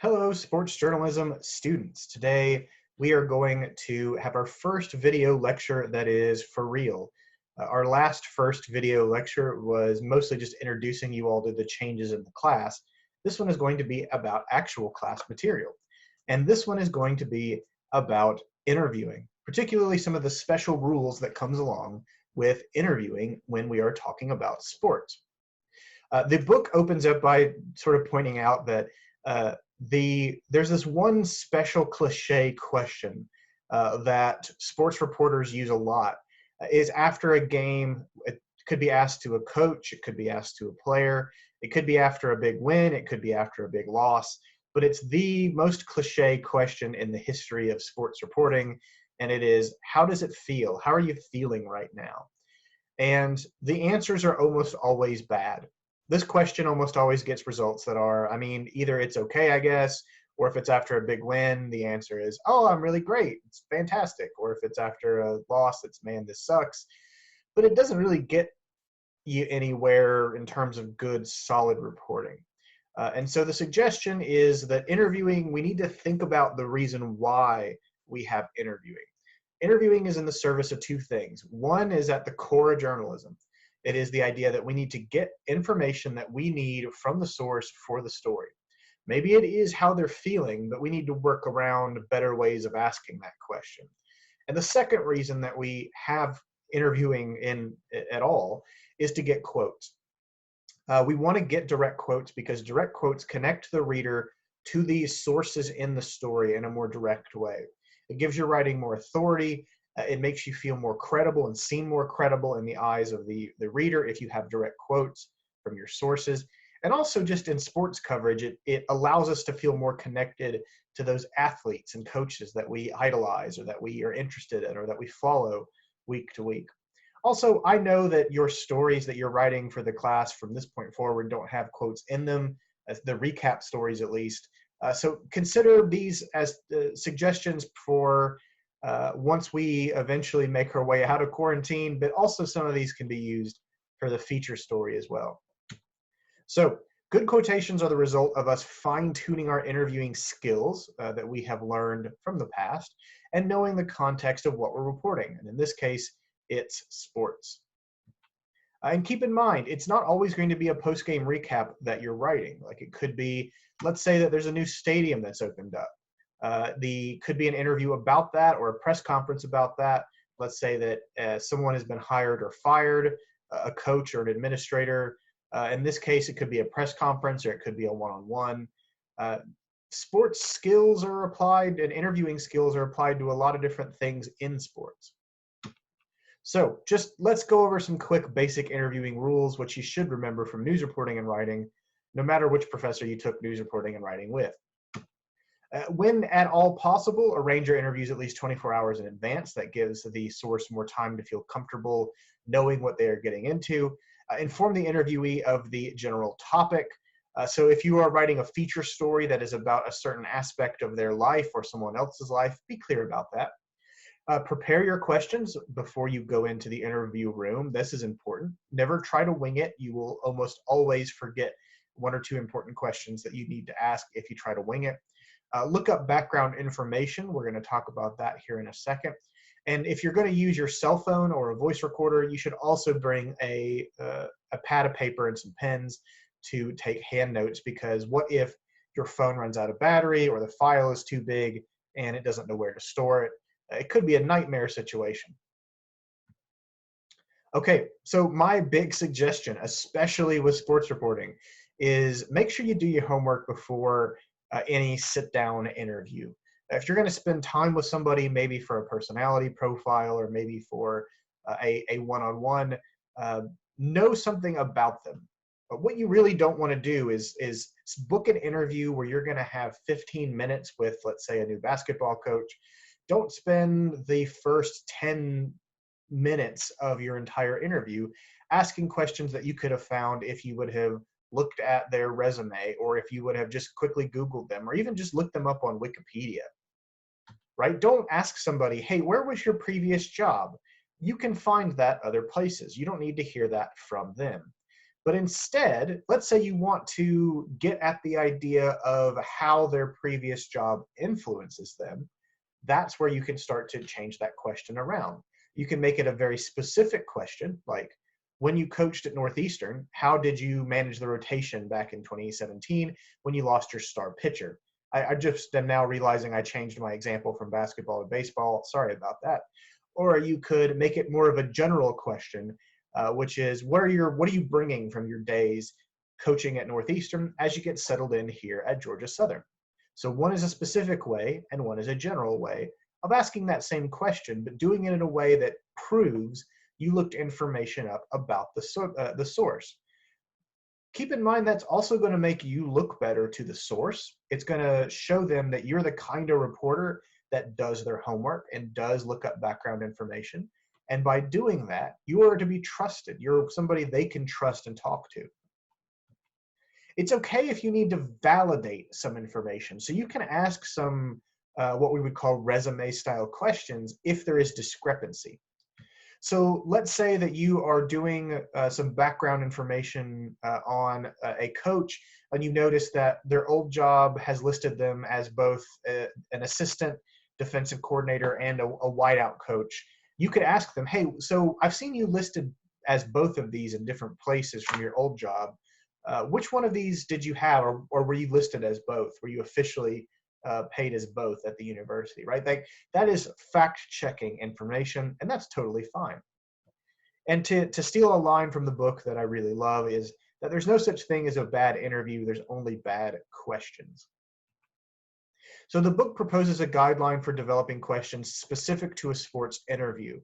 Hello, sports journalism students. Today we are going to have our first video lecture that is for real. Our last first video lecture was mostly just introducing you all to the changes in the class. This one is going to be about actual class material. And this one is going to be about interviewing, particularly some of the special rules that comes along with interviewing when we are talking about sports. The book opens up by sort of pointing out that uh, there's this one special cliche question that sports reporters use a lot. Is after a game, it could be asked to a coach, it could be asked to a player, it could be after a big win, it could be after a big loss, but it's the most cliche question in the history of sports reporting, and it is, how does it feel? How are you feeling right now? And the answers are almost always bad. This question almost always gets results that are, I mean, either it's okay, I guess, or if it's after a big win, the answer is, oh, I'm really great, it's fantastic. Or if it's after a loss, it's, man, this sucks. But it doesn't really get you anywhere in terms of good, solid reporting. And so the suggestion is that interviewing, we need to think about the reason why we have interviewing. Interviewing is in the service of two things. One is at the core of journalism. It is the idea that we need to get information that we need from the source for the story. Maybe it is how they're feeling, but we need to work around better ways of asking that question. And the second reason that we have interviewing in at all is to get quotes. We want to get direct quotes because direct quotes connect the reader to these sources in the story in a more direct way. It gives your writing more authority. It makes you feel more credible and seem more credible in the eyes of the reader if you have direct quotes from your sources. And also just in sports coverage, it allows us to feel more connected to those athletes and coaches that we idolize or that we are interested in or that we follow week to week. Also, I know that your stories that you're writing for the class from this point forward don't have quotes in them, the recap stories at least. So consider these as suggestions for once we eventually make our way out of quarantine, but also some of these can be used for the feature story as well. So good quotations are the result of us fine-tuning our interviewing skills that we have learned from the past and knowing the context of what we're reporting. And in this case, it's sports. And keep in mind, it's not always going to be a post-game recap that you're writing. Like it could be, let's say that there's a new stadium that's opened up. Could be an interview about that or a press conference about that. Let's say that someone has been hired or fired, a coach or an administrator. In this case, it could be a press conference or it could be a one-on-one. Sports skills are applied and interviewing skills are applied to a lot of different things in sports. So just let's go over some quick basic interviewing rules, which you should remember from news reporting and writing, no matter which professor you took news reporting and writing with. When at all possible, arrange your interviews at least 24 hours in advance. That gives the source more time to feel comfortable knowing what they are getting into. Inform the interviewee of the general topic. So if you are writing a feature story that is about a certain aspect of their life or someone else's life, be clear about that. Prepare your questions before you go into the interview room. This is important. Never try to wing it. You will almost always forget one or two important questions that you need to ask if you try to wing it. Look up background information. We're going to talk about that here in a second. And if you're going to use your cell phone or a voice recorder, you should also bring a pad of paper and some pens to take hand notes, because what if your phone runs out of battery or the file is too big and it doesn't know where to store it? It could be a nightmare situation. Okay, so my big suggestion, especially with sports reporting, is make sure you do your homework before any sit-down interview. If you're going to spend time with somebody, maybe for a personality profile or maybe for a one-on-one, know something about them. But what you really don't want to do is book an interview where you're going to have 15 minutes with, let's say, a new basketball coach. Don't spend the first 10 minutes of your entire interview asking questions that you could have found if you would have looked at their resume, or if you would have just quickly Googled them, or even just looked them up on Wikipedia, right? Don't ask somebody, hey, where was your previous job? You can find that other places. You don't need to hear that from them. But instead, let's say you want to get at the idea of how their previous job influences them. That's where you can start to change that question around. You can make it a very specific question, like, when you coached at Northeastern, how did you manage the rotation back in 2017 when you lost your star pitcher? I just am now realizing I changed my example from basketball to baseball. Sorry about that. Or you could make it more of a general question, which is, what are you bringing from your days coaching at Northeastern as you get settled in here at Georgia Southern? So one is a specific way and one is a general way of asking that same question, but doing it in a way that proves you looked information up about the source. Keep in mind that's also going to make you look better to the source. It's going to show them that you're the kind of reporter that does their homework and does look up background information. And by doing that, you are to be trusted. You're somebody they can trust and talk to. It's okay if you need to validate some information. So you can ask some what we would call resume style questions if there is discrepancy. So let's say that you are doing some background information on a coach, and you notice that their old job has listed them as both an assistant defensive coordinator and a wideout coach. You could ask them, hey, so I've seen you listed as both of these in different places from your old job. Which one of these did you have, or were you listed as both? Were you officially paid as both at the university, right? That is fact-checking information, and that's totally fine. And to steal a line from the book that I really love is that there's no such thing as a bad interview, there's only bad questions. So the book proposes a guideline for developing questions specific to a sports interview.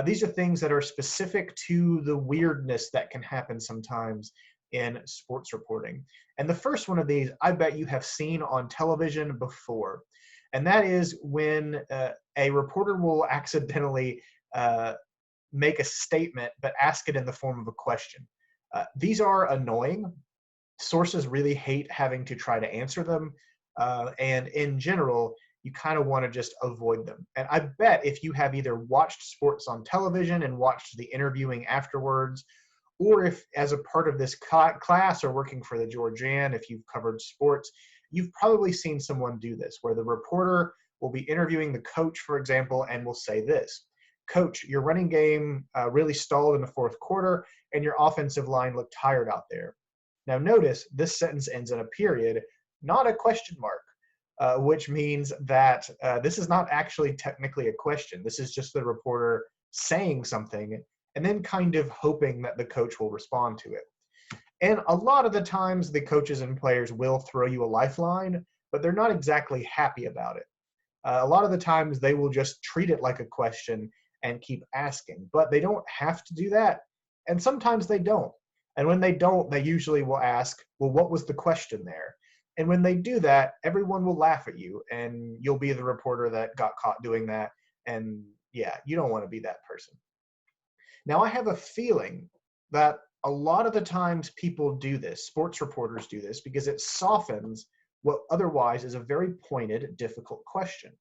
These are things that are specific to the weirdness that can happen sometimes in sports reporting. And the first one of these, I bet you have seen on television before. And that is when a reporter will accidentally make a statement, but ask it in the form of a question. These are annoying. Sources really hate having to try to answer them. And in general, you kind of want to just avoid them. And I bet if you have either watched sports on television and watched the interviewing afterwards, or if as a part of this class or working for the Georgian, if you've covered sports, you've probably seen someone do this, where the reporter will be interviewing the coach, for example, and will say this: Coach, your running game really stalled in the fourth quarter, and your offensive line looked tired out there. Now notice this sentence ends in a period, not a question mark, which means that this is not actually technically a question. This is just the reporter saying something and then kind of hoping that the coach will respond to it. And a lot of the times the coaches and players will throw you a lifeline, but they're not exactly happy about it. A lot of the times they will just treat it like a question and keep asking, but they don't have to do that. And sometimes they don't. And when they don't, they usually will ask, well, what was the question there? And when they do that, everyone will laugh at you, and you'll be the reporter that got caught doing that. And yeah, you don't want to be that person. Now, I have a feeling that a lot of the times people do this, sports reporters do this, because it softens what otherwise is a very pointed, difficult question.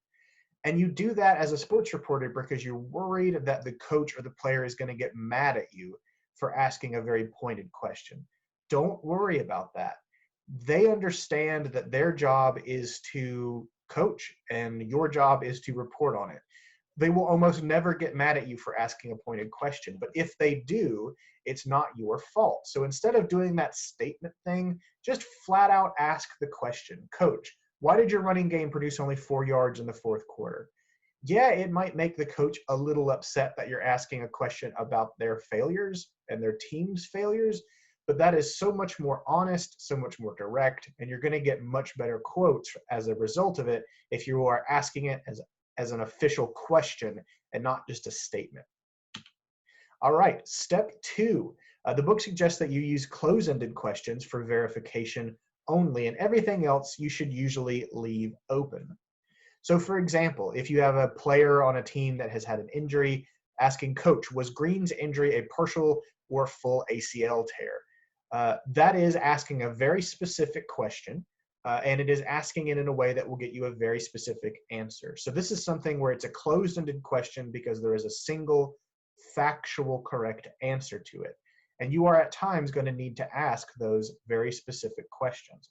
And you do that as a sports reporter because you're worried that the coach or the player is going to get mad at you for asking a very pointed question. Don't worry about that. They understand that their job is to coach and your job is to report on it. They will almost never get mad at you for asking a pointed question, but if they do, it's not your fault. So instead of doing that statement thing, just flat out ask the question: Coach, why did your running game produce only 4 yards in the fourth quarter? Yeah, it might make the coach a little upset that you're asking a question about their failures and their team's failures, but that is so much more honest, so much more direct, and you're going to get much better quotes as a result of it if you are asking it as an official question and not just a statement. All right, step 2. The book suggests that you use close-ended questions for verification only, and everything else you should usually leave open. So for example, if you have a player on a team that has had an injury, asking, Coach, was Green's injury a partial or full ACL tear? That is asking a very specific question. And it is asking it in a way that will get you a very specific answer. So this is something where it's a closed-ended question because there is a single factual correct answer to it. And you are at times going to need to ask those very specific questions.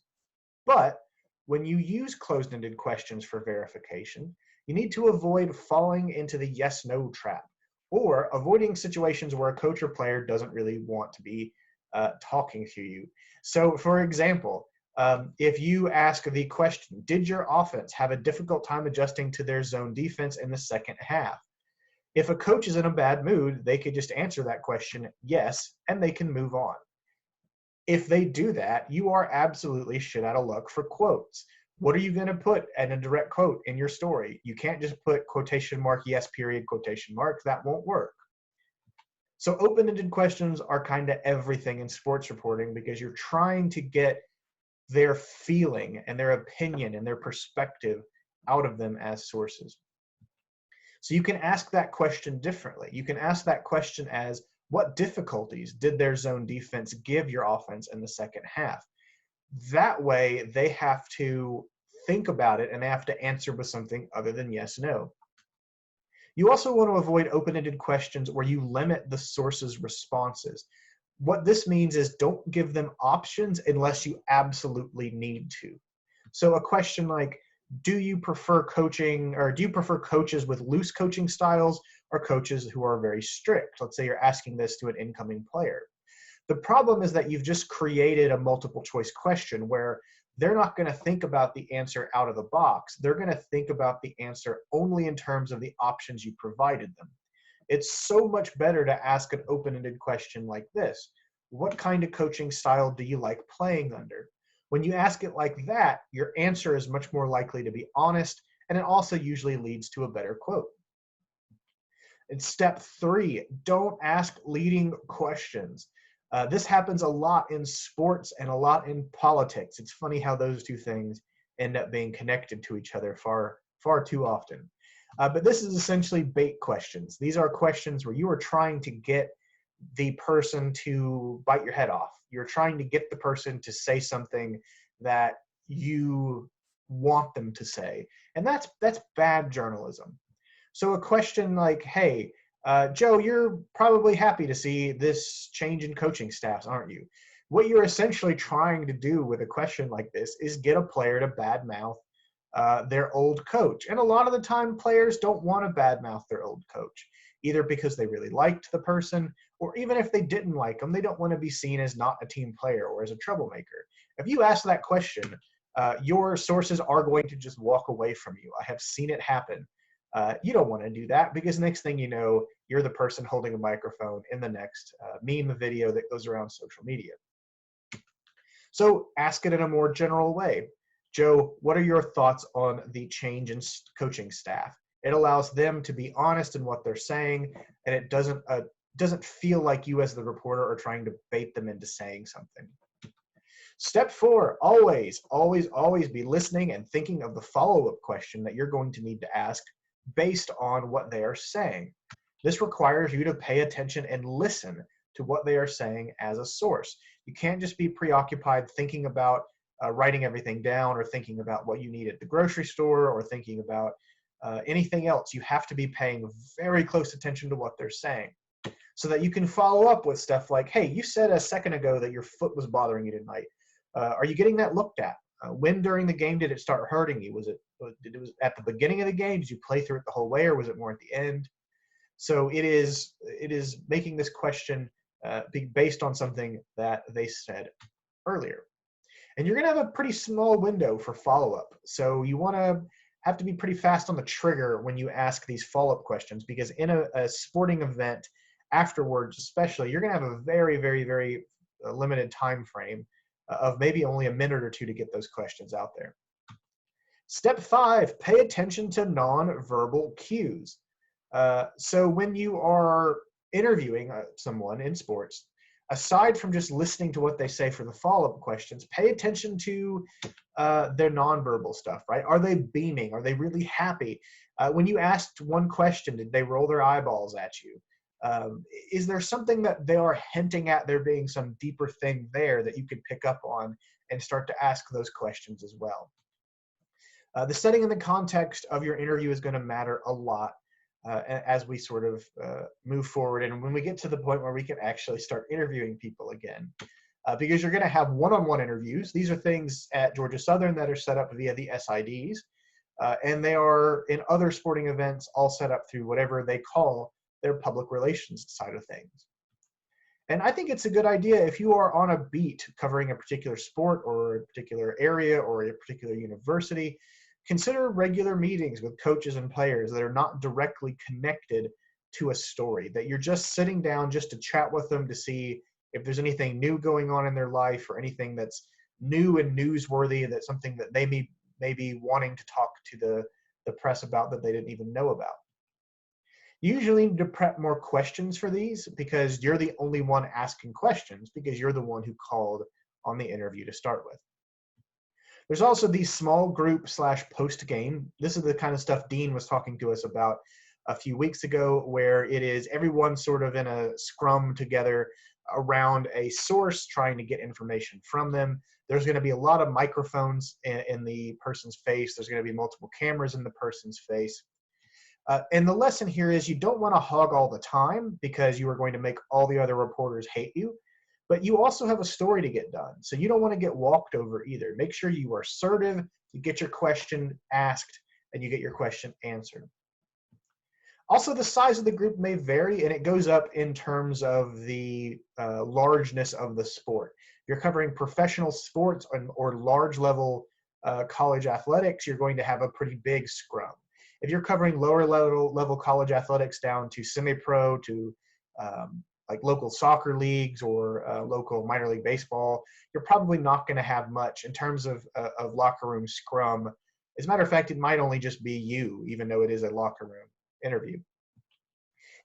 But when you use closed-ended questions for verification, you need to avoid falling into the yes-no trap, or avoiding situations where a coach or player doesn't really want to be talking to you. So for example, if you ask the question, did your offense have a difficult time adjusting to their zone defense in the second half? If a coach is in a bad mood, they could just answer that question, yes, and they can move on. If they do that, you are absolutely shit out of luck for quotes. What are you going to put in a direct quote in your story? You can't just put quotation mark, yes, period, quotation mark. That won't work. So open-ended questions are kind of everything in sports reporting because you're trying to get their feeling and their opinion and their perspective out of them as sources. So you can ask that question differently. You can ask that question as, what difficulties did their zone defense give your offense in the second half? That way, they have to think about it and they have to answer with something other than yes, no. You also want to avoid open-ended questions where you limit the source's responses. What this means is don't give them options unless you absolutely need to. So a question like, do you prefer coaching, or do you prefer coaches with loose coaching styles or coaches who are very strict? Let's say you're asking this to an incoming player. The problem is that you've just created a multiple choice question where they're not going to think about the answer out of the box. They're going to think about the answer only in terms of the options you provided them. It's so much better to ask an open-ended question like this. What kind of coaching style do you like playing under? When you ask it like that, your answer is much more likely to be honest, and it also usually leads to a better quote. And step 3, don't ask leading questions. This happens a lot in sports and a lot in politics. It's funny how those two things end up being connected to each other far too often. But this is essentially bait questions. These are questions where you are trying to get the person to bite your head off. You're trying to get the person to say something that you want them to say. And that's bad journalism. So a question like, hey, Joe, you're probably happy to see this change in coaching staffs, aren't you? What you're essentially trying to do with a question like this is get a player to badmouth their old coach. And a lot of the time, players don't want to badmouth their old coach, either because they really liked the person, or even if they didn't like them, they don't want to be seen as not a team player or as a troublemaker. If you ask that question, your sources are going to just walk away from you. I have seen it happen. You don't want to do that because next thing you know, you're the person holding a microphone in the next meme video that goes around social media. So ask it in a more general way. Joe, what are your thoughts on the change in coaching staff? It allows them to be honest in what they're saying, and it doesn't feel like you as the reporter are trying to bait them into saying something. Step 4, always be listening and thinking of the follow-up question that you're going to need to ask based on what they are saying. This requires you to pay attention and listen to what they are saying as a source. You can't just be preoccupied thinking about writing everything down or thinking about what you need at the grocery store or thinking about anything else. You have to be paying very close attention to what they're saying so that you can follow up with stuff like, hey, you said a second ago that your foot was bothering you tonight. Are you getting that looked at? When during the game did it start hurting you? Was it at the beginning of the game? Did you play through it the whole way, or was it more at the end? So it is making this question be based on something that they said earlier. And you're going to have a pretty small window for follow-up. So you want to have to be pretty fast on the trigger when you ask these follow-up questions, because in a sporting event afterwards especially, you're going to have a very, very, very limited time frame of maybe only a minute or two to get those questions out there. Step 5, pay attention to non-verbal cues. So when you are interviewing someone in sports, aside from just listening to what they say for the follow-up questions, pay attention to their nonverbal stuff, right? Are they beaming? Are they really happy? When you asked one question, did they roll their eyeballs at you? Is there something that they are hinting at there being some deeper thing there that you could pick up on and start to ask those questions as well? The setting and the context of your interview is going to matter a lot. as we sort of move forward, and when we get to the point where we can actually start interviewing people again. Because you're going to have one-on-one interviews. These are things at Georgia Southern that are set up via the SIDs, and they are in other sporting events all set up through whatever they call their public relations side of things. And I think it's a good idea if you are on a beat covering a particular sport or a particular area or a particular university, consider regular meetings with coaches and players that are not directly connected to a story, that you're just sitting down just to chat with them to see if there's anything new going on in their life or anything that's new and newsworthy, that's something that they may be wanting to talk to the press about that they didn't even know about. You usually need to prep more questions for these because you're the only one asking questions because you're the one who called on the interview to start with. There's also these small group / post game. This is the kind of stuff Dean was talking to us about a few weeks ago, where it is everyone sort of in a scrum together around a source trying to get information from them. There's going to be a lot of microphones in the person's face. There's going to be multiple cameras in the person's face. And the lesson here is you don't want to hog all the time because you are going to make all the other reporters hate you, but you also have a story to get done. So you don't want to get walked over either. Make sure you are assertive, you get your question asked, and you get your question answered. Also, the size of the group may vary, and it goes up in terms of the largeness of the sport. If you're covering professional sports or large level college athletics, you're going to have a pretty big scrum. If you're covering lower level college athletics down to semi-pro, to like local soccer leagues or local minor league baseball, you're probably not going to have much in terms of locker room scrum. As a matter of fact, it might only just be you, even though it is a locker room interview.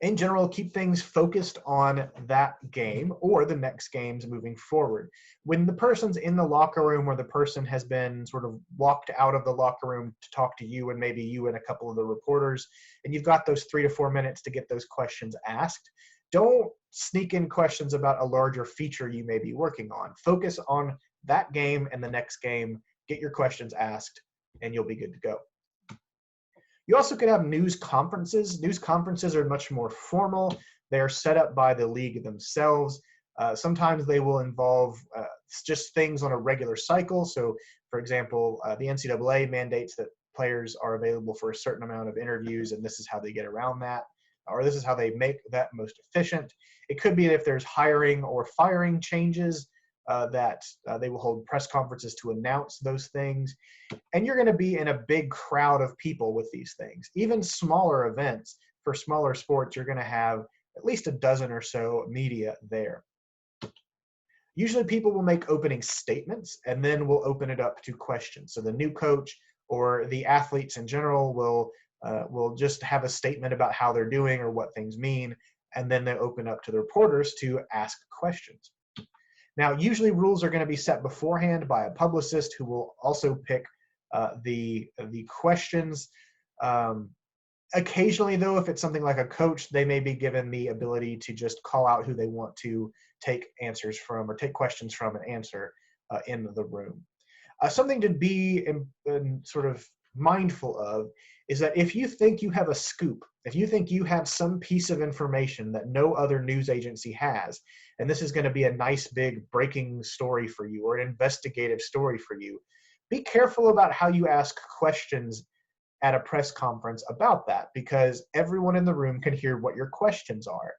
In general, keep things focused on that game or the next games moving forward. When the person's in the locker room or the person has been sort of walked out of the locker room to talk to you and maybe you and a couple of the reporters, and you've got those 3 to 4 minutes to get those questions asked, don't sneak in questions about a larger feature you may be working on. Focus on that game and the next game, get your questions asked, and you'll be good to go. You also could have news conferences. News conferences are much more formal. They're set up by the league themselves. Sometimes they will involve just things on a regular cycle. So, for example, the NCAA mandates that players are available for a certain amount of interviews, and this is how they get around that, or this is how they make that most efficient. It could be if there's hiring or firing changes, that they will hold press conferences to announce those things. And you're going to be in a big crowd of people with these things. Even smaller events, for smaller sports, you're going to have at least a dozen or so media there. Usually people will make opening statements and then we'll open it up to questions. So the new coach or the athletes in general will just have a statement about how they're doing or what things mean, and then they open up to the reporters to ask questions. Now, usually rules are going to be set beforehand by a publicist who will also pick the questions. Occasionally, though, if it's something like a coach, they may be given the ability to just call out who they want to take answers from or take questions from and answer in the room. Something to be sort of mindful of is that if you think you have a scoop, if you think you have some piece of information that no other news agency has, and this is going to be a nice big breaking story for you or an investigative story for you, be careful about how you ask questions at a press conference about that, because everyone in the room can hear what your questions are.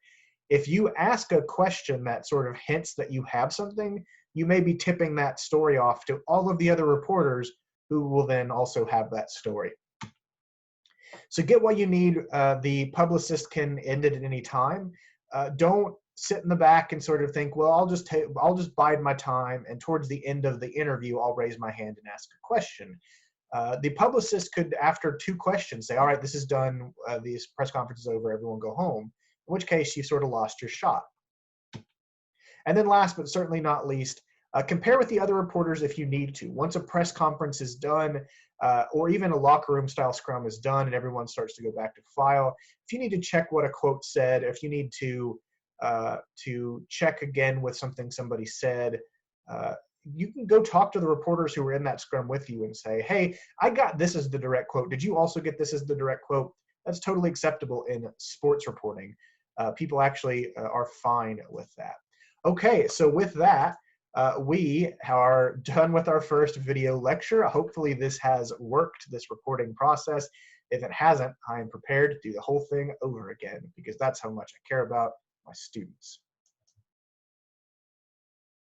If you ask a question that sort of hints that you have something, you may be tipping that story off to all of the other reporters who will then also have that story. So get what you need. The publicist can end it at any time. Don't sit in the back and sort of think, well, I'll just bide my time, and towards the end of the interview, I'll raise my hand and ask a question. The publicist could, after 2 questions, say, all right, this is done. This press conference is over. Everyone go home, in which case you sort of lost your shot. And then last but certainly not least, compare with the other reporters if you need to. Once a press conference is done, or even a locker room style scrum is done and everyone starts to go back to file, if you need to check what a quote said, if you need to check again with something somebody said, you can go talk to the reporters who were in that scrum with you and say, hey, I got this as the direct quote. Did you also get this as the direct quote? that's totally acceptable in sports reporting. People actually are fine with that. Okay, so with that, we are done with our first video lecture. Hopefully this has worked, this recording process. If it hasn't, I am prepared to do the whole thing over again because that's how much I care about my students.